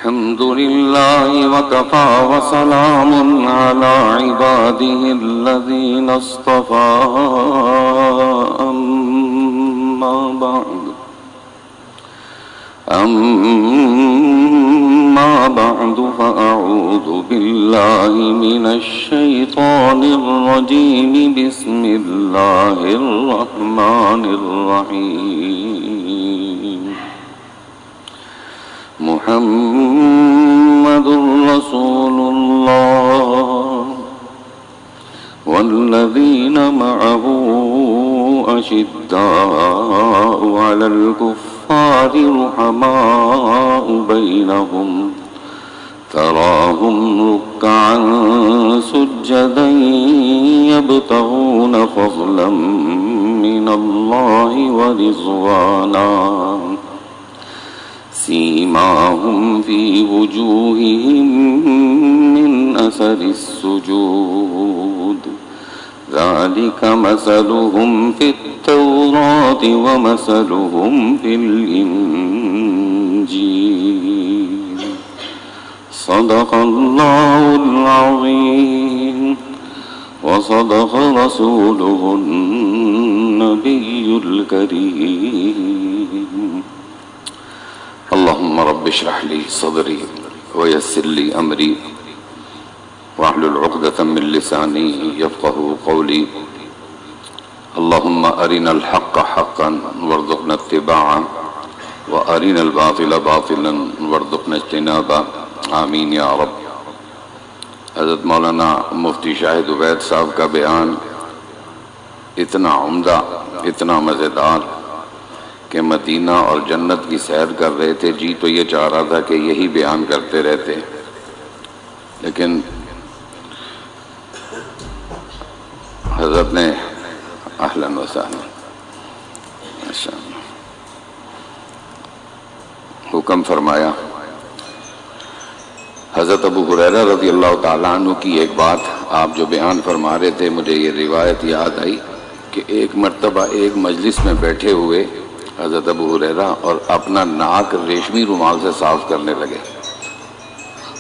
الحمد لله وكفى وسلام على عباده الذين اصطفى أما بعد فأعوذ بالله من الشيطان الرجيم بسم الله الرحمن الرحيم محمد رسول الله والذين معه أشداء على الكفار رحماء بينهم تراهم ركعا سجدا يبتغون فضلا من الله ورضوانا سيماهم في وجوههم من أثر السجود ذلك مثلهم في التوراة ومثلهم في الإنجيل صدق الله العظيم وصدق رسوله النبي الكريم اللهم رب اشرح لي صدري ويسر لي أمري واحلل عقدة من لساني يفقهوا قولي اللهم أرنا الحق حقا وارزقنا اتباعه وأرنا الباطل باطلا وارزقنا اجتنابه آمین یا رب۔ حضرت مولانا مفتی شاہد عبید صاحب کا بیان اتنا عمدہ، اتنا مزیدار کہ مدینہ اور جنت کی سیر کر رہے تھے، جی تو یہ چاہ رہا تھا کہ یہی بیان کرتے رہتے، لیکن حضرت نے اہلا وسہلا حکم فرمایا۔ حضرت ابو ہریرہ رضی اللہ تعالیٰ عنہ کی ایک بات آپ جو بیان فرما رہے تھے، مجھے یہ روایت یاد آئی کہ ایک مرتبہ ایک مجلس میں بیٹھے ہوئے حضرت ابو ہریرہ اور اپنا ناک ریشمی رومال سے صاف کرنے لگے،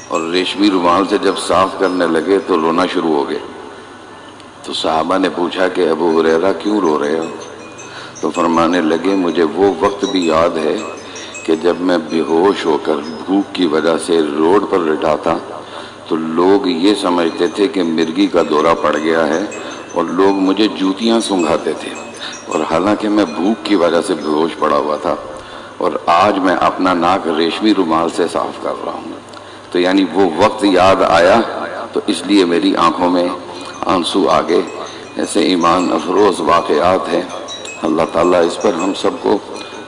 اور ریشمی رومال سے جب صاف کرنے لگے تو رونا شروع ہو گئے۔ تو صحابہ نے پوچھا کہ ابو ہریرہ کیوں رو رہے ہو؟ تو فرمانے لگے مجھے وہ وقت بھی یاد ہے کہ جب میں بے ہوش ہو کر بھوک کی وجہ سے روڈ پر لیٹا تھا تو لوگ یہ سمجھتے تھے کہ مرگی کا دورہ پڑ گیا ہے اور لوگ مجھے جوتیاں سنگھاتے تھے، اور حالانکہ میں بھوک کی وجہ سے بے ہوش پڑا ہوا تھا، اور آج میں اپنا ناک ریشمی رومال سے صاف کر رہا ہوں۔ تو یعنی وہ وقت یاد آیا تو اس لیے میری آنکھوں میں آنسو آ گئے۔ ایسے ایمان افروز واقعات ہیں، اللہ تعالیٰ اس پر ہم سب کو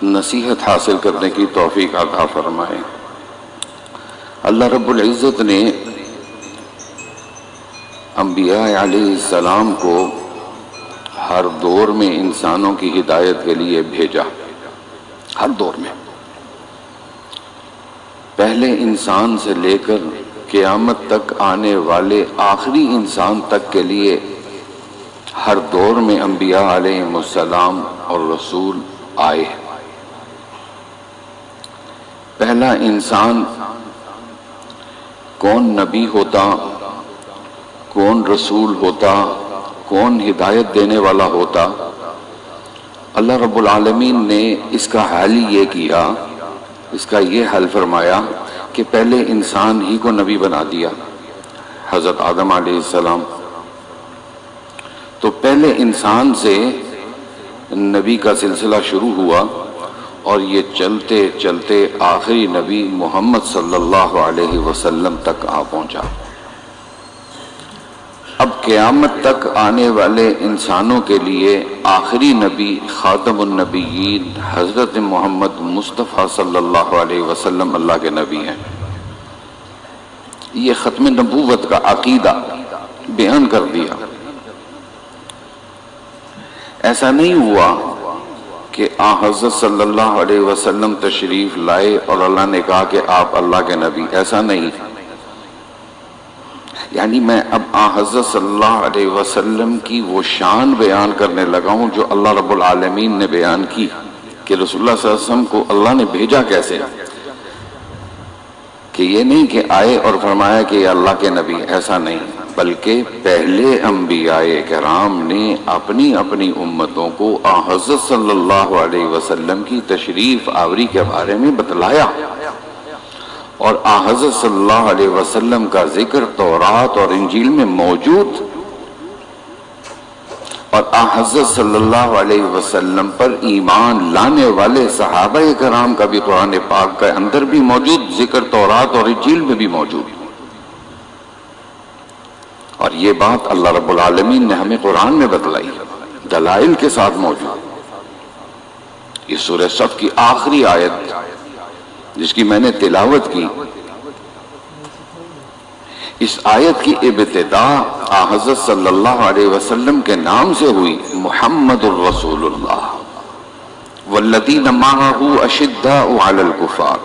نصیحت حاصل کرنے کی توفیق عطا فرمائے۔ اللہ رب العزت نے انبیاء علیہ السلام کو ہر دور میں انسانوں کی ہدایت کے لیے بھیجا، ہر دور میں، پہلے انسان سے لے کر قیامت تک آنے والے آخری انسان تک کے لیے ہر دور میں انبیاء علیہ السلام اور رسول آئے۔ پہلا انسان کون نبی ہوتا، کون رسول ہوتا، کون ہدایت دینے والا ہوتا، اللہ رب العالمین نے اس کا حل یہ کیا، اس کا یہ حل فرمایا کہ پہلے انسان ہی کو نبی بنا دیا، حضرت آدم علیہ السلام۔ تو پہلے انسان سے نبی کا سلسلہ شروع ہوا، اور یہ چلتے چلتے آخری نبی محمد صلی اللہ علیہ وسلم تک آ پہنچا۔ اب قیامت تک آنے والے انسانوں کے لیے آخری نبی خاتم النبیین حضرت محمد مصطفیٰ صلی اللہ علیہ وسلم اللہ کے نبی ہیں۔ یہ ختم نبوت کا عقیدہ بیان کر دیا۔ ایسا نہیں ہوا کہ حضرت صلی اللہ علیہ وسلم تشریف لائے اور اللہ نے کہا کہ آپ اللہ کے نبی، ایسا نہیں۔ یعنی میں اب حضرت صلی اللہ علیہ وسلم کی وہ شان بیان کرنے لگا ہوں جو اللہ رب العالمین نے بیان کی، کہ رسول اللہ صلی اللہ علیہ وسلم کو اللہ نے بھیجا کیسے، کہ یہ نہیں کہ آئے اور فرمایا کہ یہ اللہ کے نبی، ایسا نہیں، بلکہ پہلے انبیاء کرام نے اپنی اپنی امتوں کو حضرت صلی اللہ علیہ وسلم کی تشریف آوری کے بارے میں بتلایا، اور حضرت صلی اللہ علیہ وسلم کا ذکر تورات اور انجیل میں موجود، اور حضرت صلی اللہ علیہ وسلم پر ایمان لانے والے صحابہ کرام کا بھی قرآن پاک کے اندر بھی موجود ذکر تورات اور انجیل میں بھی موجود، اور یہ بات اللہ رب العالمین نے ہمیں قرآن میں بتلائی، دلائل کے ساتھ موجود۔ یہ سورہ صف کی آخری آیت جس کی میں نے تلاوت کی، اس آیت کی ابتدا حضرت صلی اللہ علیہ وسلم کے نام سے ہوئی، محمد الرسول اللہ والذین معہ اشداء علی الکفار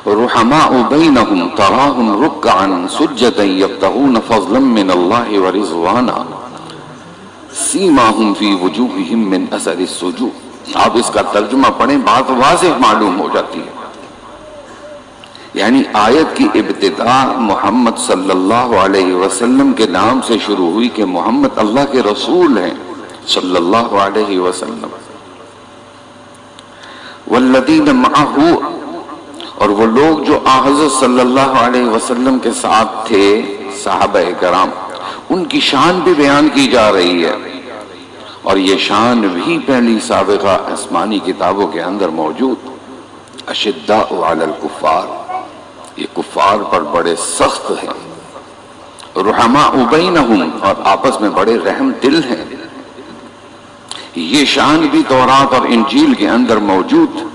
رحماء بینہم تراہم رکعا سجدا یبتغون فضلا من اللہ ورضوانا سیماہم فی وجوہہم من اثر السجود۔ آپ اس کا ترجمہ پڑھیں، بات واضح معلوم ہو جاتی ہے۔ یعنی آیت کی ابتدا محمد صلی اللہ علیہ وسلم کے نام سے شروع ہوئی کہ محمد اللہ کے رسول ہیں صلی اللہ علیہ وسلم، والذین معہ، اور وہ لوگ جو حضرت صلی اللہ علیہ وسلم کے ساتھ تھے صحابہ کرام، ان کی شان بھی بیان کی جا رہی ہے، اور یہ شان بھی پہلی سابقہ آسمانی کتابوں کے اندر موجود۔ اشداء علی الکفار، یہ کفار پر بڑے سخت ہیں، رحماء بینہم، اور آپس میں بڑے رحم دل ہیں۔ یہ شان بھی تورات اور انجیل کے اندر موجود،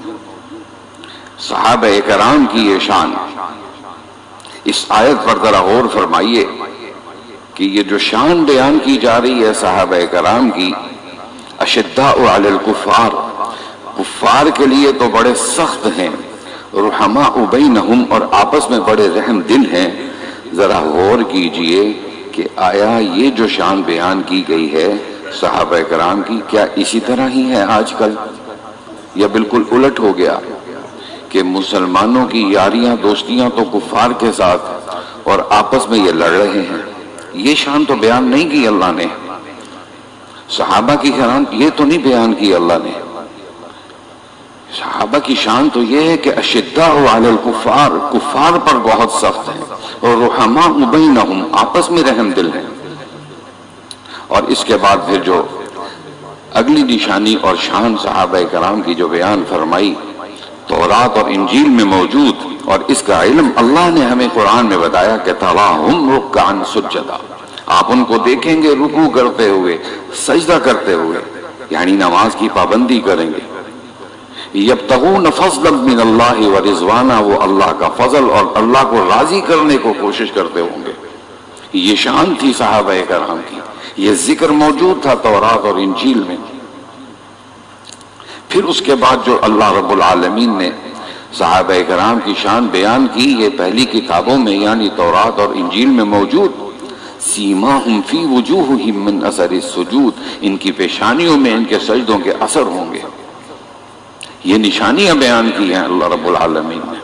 صحابہ کرام کی یہ شان۔ اس آیت پر ذرا غور فرمائیے کہ یہ جو شان بیان کی جا رہی ہے صحابہ کرام کی، اشداء علی الکفار، کفار کے لیے تو بڑے سخت ہیں، رحماء بینہم، اور آپس میں بڑے رحم دل ہیں۔ ذرا غور کیجئے کہ آیا یہ جو شان بیان کی گئی ہے صحابہ کرام کی، کیا اسی طرح ہی ہے آج کل، یا بالکل الٹ ہو گیا کہ مسلمانوں کی یاریاں دوستیاں تو کفار کے ساتھ اور آپس میں یہ لڑ رہے ہیں؟ یہ شان تو بیان نہیں کی اللہ نے، صحابہ کی شان یہ تو نہیں بیان کی اللہ نے۔ صحابہ کی شان تو یہ ہے کہ اشداء علی الکفار، کفار پر بہت سخت ہیں، اور رحماء بینہم، آپس میں رحم دل ہیں۔ اور اس کے بعد پھر جو اگلی نشانی اور شان صحابہ کرام کی جو بیان فرمائی، تورات اور انجیل میں موجود، اور اس کا علم اللہ نے ہمیں قرآن میں بتایا کہ تراہم رکعا سجدا، آپ ان کو دیکھیں گے رکوع کرتے ہوئے، سجدہ کرتے ہوئے، یعنی نماز کی پابندی کریں گے۔ یبتغون فضلا من اللہ ورضوانا، وہ اللہ کا فضل اور اللہ کو راضی کرنے کو کوشش کرتے ہوں گے۔ یہ شان تھی صحابہ کرام کی، یہ ذکر موجود تھا تورات اور انجیل میں۔ پھر اس کے بعد جو اللہ رب العالمین نے صحابہ کرام کی شان بیان کی، یہ پہلی کتابوں میں یعنی تورات اور انجیل میں موجود، سیماہم فی وجوہہم من اثر السجود، ان کی پیشانیوں میں ان کے سجدوں کے اثر ہوں گے۔ یہ نشانیاں بیان کی ہیں اللہ رب العالمین نے۔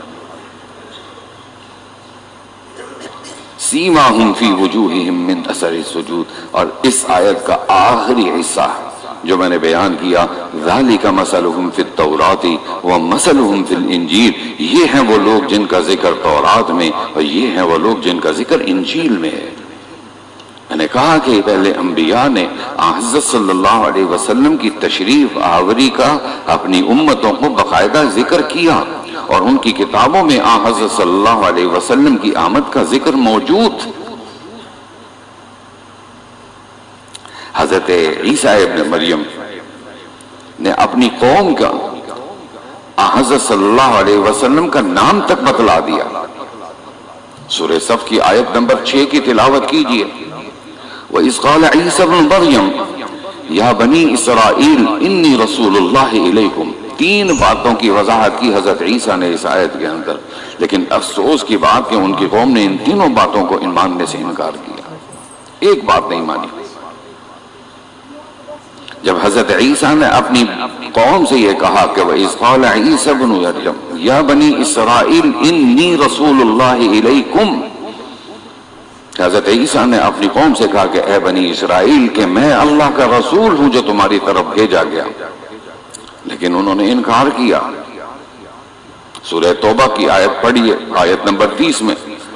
سیماہم فی وجوہہم من اثر السجود، اور اس آیت کا آخری حصہ جو میں نے بیان کیا، ذالک مثلہم فی التوراۃ ومثلہم فی الانجیل، یہ ہیں وہ لوگ جن کا ذکر تورات میں، اور یہ ہیں وہ لوگ جن کا ذکر انجیل میں ہے۔ میں نے کہا کہ پہلے انبیاء نے حضرت صلی اللہ علیہ وسلم کی تشریف آوری کا اپنی امتوں کو باقاعدہ ذکر کیا، اور ان کی کتابوں میں حضرت صلی اللہ علیہ وسلم کی آمد کا ذکر موجود۔ حضرت عیسیٰ ابن مریم نے اپنی قوم کا حضرت صلی اللہ علیہ وسلم کا نام تک بتلا دیا۔ سورہ صف کی آیت نمبر 6 کی تلاوت کیجئے، وَإِذْ قَالَ عِيسَى ابْنُ مَرْيَمَ يَا بَنِي إِسْرَائِيلَ إِنِّي رَسُولُ اللَّهِ إِلَيْكُمْ، 3 باتوں کی وضاحت کی حضرت عیسیٰ نے اس آیت کے اندر، لیکن افسوس کی بات کہ ان کی قوم نے ان تینوں باتوں کو ماننے سے انکار کیا، ایک بات نہیں مانی۔ جب حضرت عیسیٰ نے اپنی قوم سے یہ کہا کہ وَإِذْ قَالَ عِيسَى ابْنُ مَرْيَمَ یا بنی اسرائیل انی رسول اللہ الیکم، حضرت عیسیٰ نے اپنی قوم سے کہا کہ اے بنی اسرائیل کہ میں اللہ کا رسول ہوں جو تمہاری طرف بھیجا گیا، لیکن انہوں نے انکار کیا۔ سورہ توبہ کی آیت پڑھیے، آیت نمبر 30 میں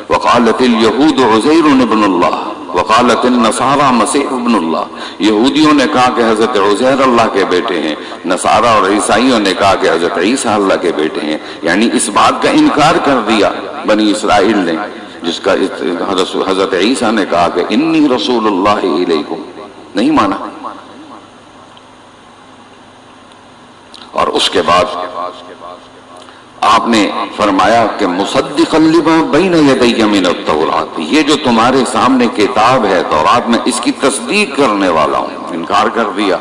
وقالت الیہود عزیر ابن اللہ وقالت النصارى مسیح ابن اللہ، یہودیوں نے کہا کہ حضرت عزیر اللہ کے بیٹے ہیں، نصارہ اور عیسائیوں نے کہا کہ حضرت عیسیٰ اللہ کے بیٹے ہیں، یعنی اس بات کا انکار کر دیا بنی اسرائیل نے، جس کا حضرت عیسیٰ نے کہا کہ انی رسول اللہ الیکم، نہیں مانا۔ اور اس کے بعد آپ نے فرمایا کہ مصدقا لما بین یدی من التوراۃ، یہ جو تمہارے سامنے کتاب ہے تورات میں، اس کی تصدیق کرنے والا ہوں۔ انکار کر دیا،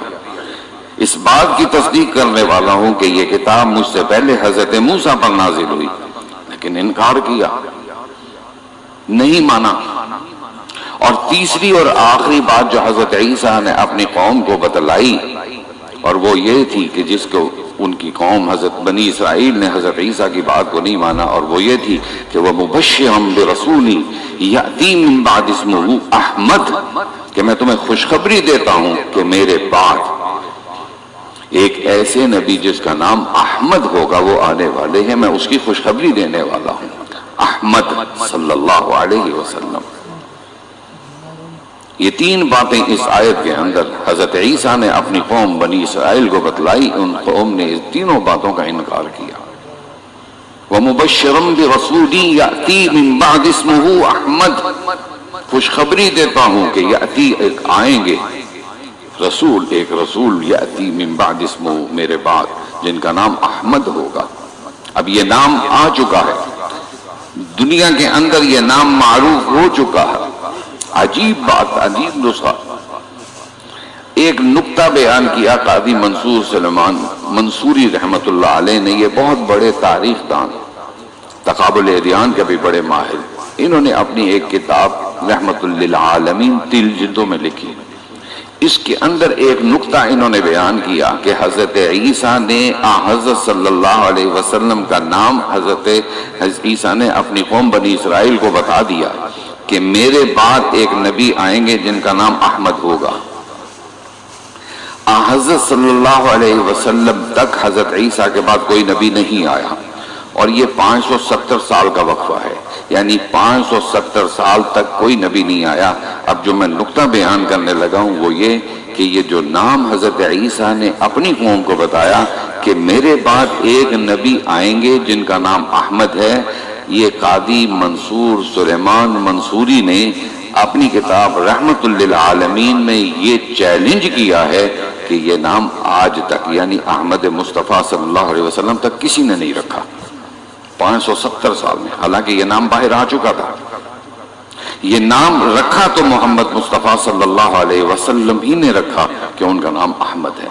اس بات کی تصدیق کرنے والا ہوں کہ یہ کتاب مجھ سے پہلے حضرت موسیٰ پر نازل ہوئی، لیکن انکار کیا، نہیں مانا۔ اور تیسری اور آخری بات جو حضرت عیسیٰ نے اپنی قوم کو بتلائی، اور وہ یہ تھی کہ جس کو ان کی قوم حضرت بنی اسرائیل نے حضرت عیسیٰ کی بات کو نہیں مانا، اور وہ یہ تھی کہ وہ مبشرا برسول یأتی من بعد اسمہ احمد، کہ میں تمہیں خوشخبری دیتا ہوں کہ میرے بعد ایک ایسے نبی جس کا نام احمد ہوگا وہ آنے والے ہیں، میں اس کی خوشخبری دینے والا ہوں، احمد صلی اللہ علیہ وسلم۔ یہ تین باتیں اس آیت کے اندر حضرت عیسیٰ نے اپنی قوم بنی اسرائیل کو بتلائی، ان قوم نے اس تینوں باتوں کا انکار کیا۔ وَمُبَشِّرًا بِرَسُولٍ يَأْتِي مِن بَعْدِ اسْمُهُ احمد، خوشخبری دیتا ہوں کہ یأتی ایک آئیں گے رسول، ایک رسول یأتی من بعد اسمہ، میرے بعد، جن کا نام احمد ہوگا۔ اب یہ نام آ چکا ہے دنیا کے اندر، یہ نام معروف ہو چکا ہے۔ عجیب بات، عجیب نسخہ۔ ایک نکتہ بیان کیا قاضی منصور سلیمان منصوری رحمت اللہ علیہ نے، یہ بہت بڑے تاریخ دان، تقابل ادیان کے بھی بڑے ماہر، انہوں نے اپنی ایک کتاب رحمت للعالمین 3 جلدوں میں لکھی، اس کے اندر ایک نکتہ انہوں نے بیان کیا کہ حضرت عیسیٰ نے حضرت صلی اللہ علیہ وسلم کا نام حضرت عیسیٰ نے اپنی قوم بنی اسرائیل کو بتا دیا کہ میرے بعد ایک نبی آئیں گے جن کا نام احمد ہوگا۔ حضرت صلی اللہ علیہ وسلم تک حضرت عیسیٰ کے بعد کوئی نبی نہیں آیا، اور یہ 570 سال کا وقفہ ہے، یعنی 570 سال تک کوئی نبی نہیں آیا۔ اب جو میں نقطہ بیان کرنے لگا ہوں وہ یہ کہ یہ جو نام حضرت عیسیٰ نے اپنی قوم کو بتایا کہ میرے بعد ایک نبی آئیں گے جن کا نام احمد ہے، یہ قاضی منصور سلیمان منصوری نے اپنی کتاب رحمت للعالمین میں یہ چیلنج کیا ہے کہ یہ نام آج تک، یعنی احمد مصطفیٰ صلی اللہ علیہ وسلم تک کسی نے نہیں رکھا 570 سال میں، حالانکہ یہ نام باہر آ چکا تھا۔ یہ نام رکھا تو محمد مصطفیٰ صلی اللہ علیہ وسلم ہی نے رکھا کہ ان کا نام احمد ہے،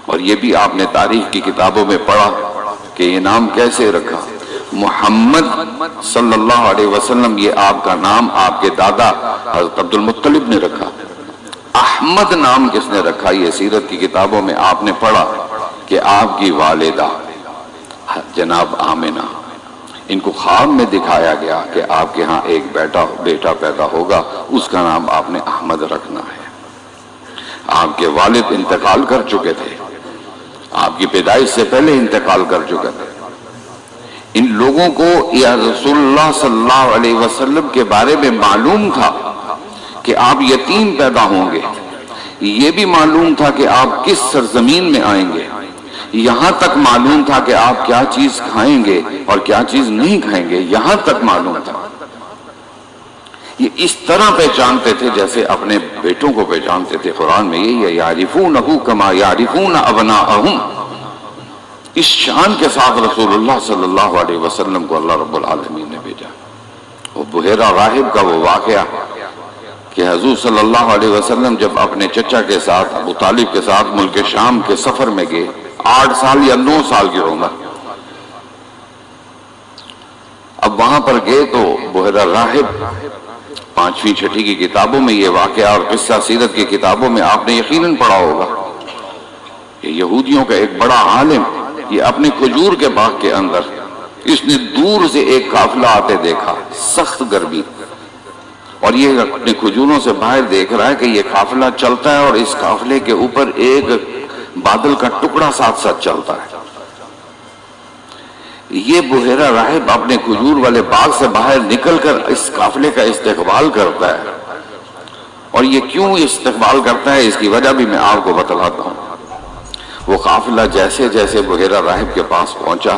اور یہ بھی آپ نے تاریخ کی کتابوں میں پڑھا کہ یہ نام کیسے رکھا۔ محمد صلی اللہ علیہ وسلم یہ آپ کا نام آپ کے دادا حضرت عبد المطلب نے رکھا۔ احمد نام کس نے رکھا، یہ سیرت کی کتابوں میں آپ نے پڑھا کہ آپ کی والدہ جناب آمنہ، ان کو خواب میں دکھایا گیا کہ آپ کے ہاں ایک بیٹا پیدا ہوگا، اس کا نام آپ نے احمد رکھنا ہے۔ آپ کے والد انتقال کر چکے تھے، آپ کی پیدائش سے پہلے انتقال کر چکے تھے۔ ان لوگوں کو یا رسول اللہ صلی اللہ علیہ وسلم کے بارے میں معلوم تھا کہ آپ یتیم پیدا ہوں گے، یہ بھی معلوم تھا کہ آپ کس سرزمین میں آئیں گے، یہاں تک معلوم تھا کہ آپ کیا چیز کھائیں گے اور کیا چیز نہیں کھائیں گے، یہاں تک معلوم تھا۔ یہ اس طرح پہچانتے تھے جیسے اپنے بیٹوں کو پہچانتے تھے۔ قرآن میں یہی ہے یعرفونہ کما یعرفون ابناءہم، اس شان کے ساتھ رسول اللہ صلی اللہ علیہ وسلم کو اللہ رب العالمین نے بھیجا۔ وہ بحیرہ راہب کا وہ واقعہ کہ حضور صلی اللہ علیہ وسلم جب اپنے چچا کے ساتھ ابو طالب کے ساتھ ملک شام کے سفر میں گئے، 8 سال یا 9 سال کی عمر، اب وہاں پر گئے تو بحیرہ راہب 5ویں 6ٹھی کی کتابوں میں یہ واقعہ اور قصہ سیرت کی کتابوں میں آپ نے یقیناً پڑھا ہوگا کہ یہودیوں کا ایک بڑا عالم یہ اپنے کھجور کے باغ کے اندر اس نے دور سے ایک قافلہ آتے دیکھا، سخت گرمی، اور یہ اپنے کھجوروں سے باہر دیکھ رہا ہے کہ یہ قافلہ چلتا ہے اور اس قافلے کے اوپر ایک بادل کا ٹکڑا ساتھ ساتھ چلتا ہے۔ یہ بحیرہ راہب اپنے کھجور والے باغ سے باہر نکل کر اس قافلے کا استقبال کرتا ہے، اور یہ کیوں استقبال کرتا ہے اس کی وجہ بھی میں آپ کو بتلاتا ہوں۔ وہ قافلہ جیسے جیسے بحیرہ راہب کے پاس پہنچا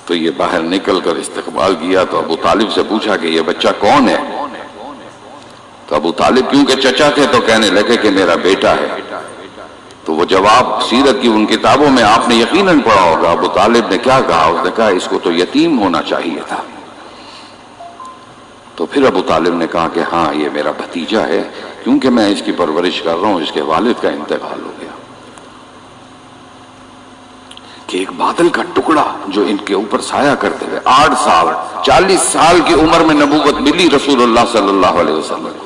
تو یہ باہر نکل کر استقبال کیا، تو ابو طالب سے پوچھا کہ یہ بچہ کون ہے؟ تو ابو طالب کیونکہ چچا تھے تو کہنے لگے کہ میرا بیٹا ہے۔ تو وہ جواب سیرت کی ان کتابوں میں آپ نے یقیناً پڑھا ہوگا، ابو طالب نے کیا کہا؟ اس نے کہا اس کو تو یتیم ہونا چاہیے تھا۔ تو پھر ابو طالب نے کہا کہ ہاں یہ میرا بھتیجا ہے، کیونکہ میں اس کی پرورش کر رہا ہوں، اس کے والد کا انتقال ہو گیا۔ کہ ایک بادل کا ٹکڑا جو ان کے اوپر سایہ کرتے ہوئے 8 سال 40 سال کی عمر میں نبوت ملی رسول اللہ صلی اللہ علیہ وسلم،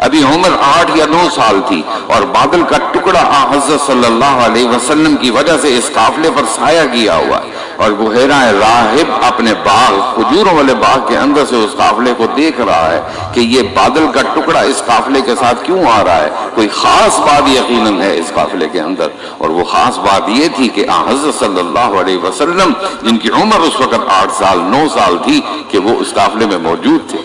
ابھی عمر 8 یا 9 سال تھی، اور بادل کا ٹکڑا حضرت صلی اللہ علیہ وسلم کی وجہ سے اس قافلے پر سایہ کیا ہوا ہے، اور بحیرہ راہب اپنے باغ کھجوروں والے باغ کے اندر سے اس قافلے کو دیکھ رہا ہے کہ یہ بادل کا ٹکڑا اس قافلے کے ساتھ کیوں آ رہا ہے، کوئی خاص بات یقیناً ہے اس قافلے کے اندر، اور وہ خاص بات یہ تھی کہ حضرت صلی اللہ علیہ وسلم جن کی عمر اس وقت 8 سال 9 سال تھی کہ وہ اس قافلے میں موجود تھے۔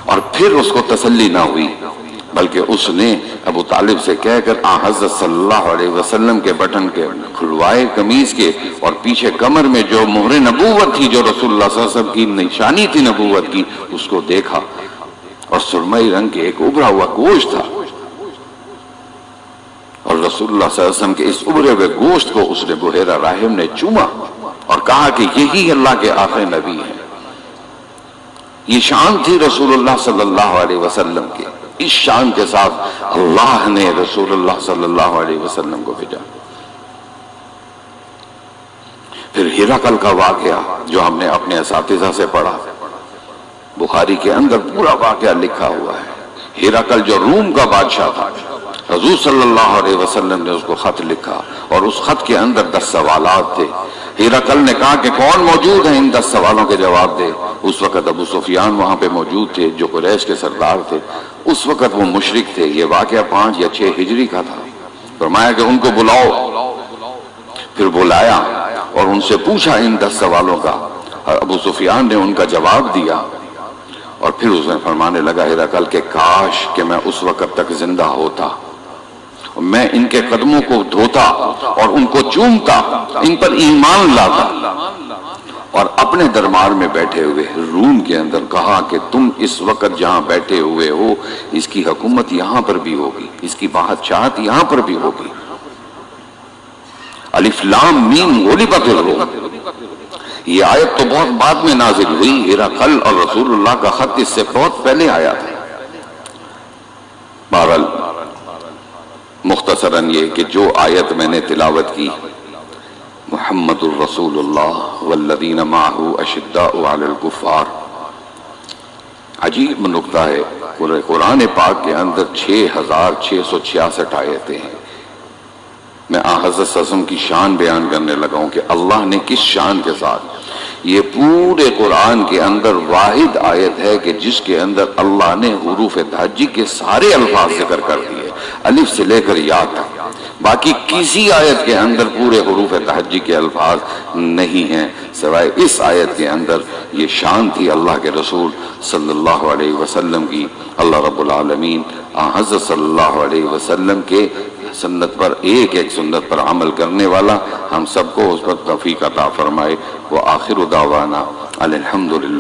اور پھر اس کو تسلی نہ ہوئی، بلکہ اس نے ابو طالب سے کہہ کر حضرت صلی اللہ علیہ وسلم کے بٹن کے کھلوائے قمیض کے، اور پیچھے کمر میں جو مہر نبوت تھی، جو رسول اللہ صلی اللہ علیہ وسلم کی نشانی تھی نبوت کی، اس کو دیکھا، اور سرمئی رنگ کے ایک ابھرا ہوا گوشت تھا، اور رسول اللہ صلی اللہ علیہ وسلم کے اس ابھرے ہوئے گوشت کو اس نے بحیرہ راہب نے چوما اور کہا کہ یہی اللہ کے آخری نبی ہیں۔ یہ شان تھی رسول اللہ صلی اللہ علیہ وسلم کی، اس شان کے ساتھ اللہ نے رسول اللہ صلی اللہ علیہ وسلم کو بھیجا۔ پھر ہرقل کا واقعہ جو ہم نے اپنے اساتذہ سے پڑھا، بخاری کے اندر پورا واقعہ لکھا ہوا ہے۔ ہرقل جو روم کا بادشاہ تھا، حضور صلی اللہ علیہ وسلم نے اس کو خط لکھا، اور اس خط کے اندر 10 سوالات تھے۔ ہرقل نے کہا کہ کون موجود ہے ان 10 سوالوں کے جواب دے۔ اس وقت ابو سفیان وہاں پہ موجود تھے جو قریش کے سردار تھے، اس وقت وہ مشرک تھے، یہ واقعہ 5 یا 6 ہجری کا تھا۔ فرمایا کہ ان کو بلاؤ، پھر بلایا اور ان سے پوچھا ان 10 سوالوں کا، ابو سفیان نے ان کا جواب دیا، اور پھر اس نے فرمانے لگا ہرقل کہ کاش کہ میں اس وقت تک زندہ ہوتا، میں ان کے قدموں کو دھوتا اور ان کو چومتا، ان پر ایمان لاتا، اور اپنے دربار میں بیٹھے ہوئے روم کے اندر کہا کہ تم اس وقت جہاں بیٹھے ہوئے ہو، اس کی حکومت یہاں پر بھی ہوگی، اس کی بادشاہت یہاں پر بھی ہوگی۔ الف لام میم غلبت الروم، یہ آیت تو بہت بعد میں نازل ہوئی، ہرقل اور رسول اللہ کا خط اس سے بہت پہلے آیا تھا۔ بہرحال مختصراً یہ کہ جو آیت میں نے تلاوت کی، محمد الرسول اللہ والذین معہ اشداء علی الکفار، عجیب نکتہ ہے، قرآن پاک کے اندر 6666 آیتیں ہیں۔ میں حضرت صلی اللہ علیہ وسلم کی شان بیان کرنے لگا ہوں کہ اللہ نے کس شان کے ساتھ، یہ پورے قرآن کے اندر واحد آیت ہے کہ جس کے اندر اللہ نے حروف دھاجی کے سارے الفاظ ذکر کر دیے، الف سے لے کر یا تک۔ باقی کسی آیت کے اندر پورے حروف تہجی کے الفاظ نہیں ہیں، سوائے اس آیت کے اندر یہ شان تھی اللہ کے رسول صلی اللہ علیہ وسلم کی۔ اللہ رب العالمین حضرت صلی اللہ علیہ وسلم کے سنت پر، ایک ایک سنت پر عمل کرنے والا ہم سب کو اس پر توفیق عطا فرمائے۔ وآخر دعوانا الحمدللہ